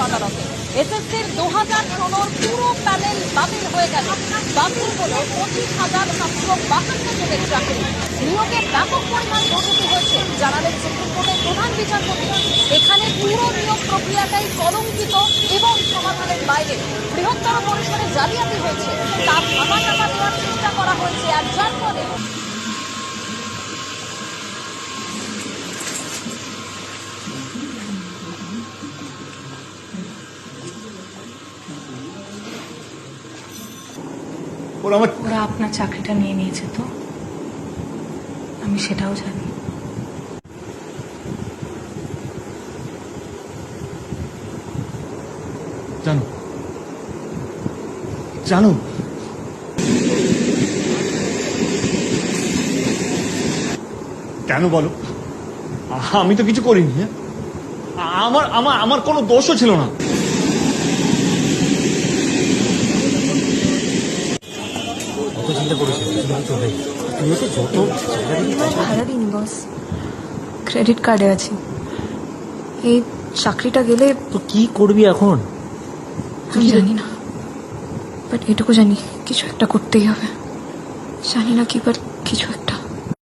আদালতে। এসএসসির 2016 পুরো প্যানেল বাতিল হয়ে গেল। বাতিল হলো 25,752 জনের চাকরি। নিয়োগে ব্যাপক পরিমাণ দুর্নীতি হয়েছে জানালেন সুপ্রিম কোর্টের প্রধান বিচারপতি। এখানে পুরো নিয়োগ প্রক্রিয়াটাই কলঙ্কিত এবং সমাধানের বাইরে। বৃহত্তর পরিসরে জালিয়াতি হয়েছে, তা ধামাচাপা দেওয়ার চেষ্টা করা হয়েছে, আর যার ফলে ওরা আপনার চাকরিটা নিয়ে নিয়েছে, তো আমি সেটাও জানি। জানো জানো কেন বলো? আমি তো কিছু করিনি। আমার আমার আমার কোনো দোষও ছিল না। চিন্তা করিস তুমিও তো যত ভাড়া দিন বস, ক্রেডিট কার্ডে আছে। এই চাকরিটা গেলে তো কি করবি এখন? আমি জানি না, বাট এটুকু জানি কিছু একটা করতেই হবে। জানি না কি, বাট কিছু একটা।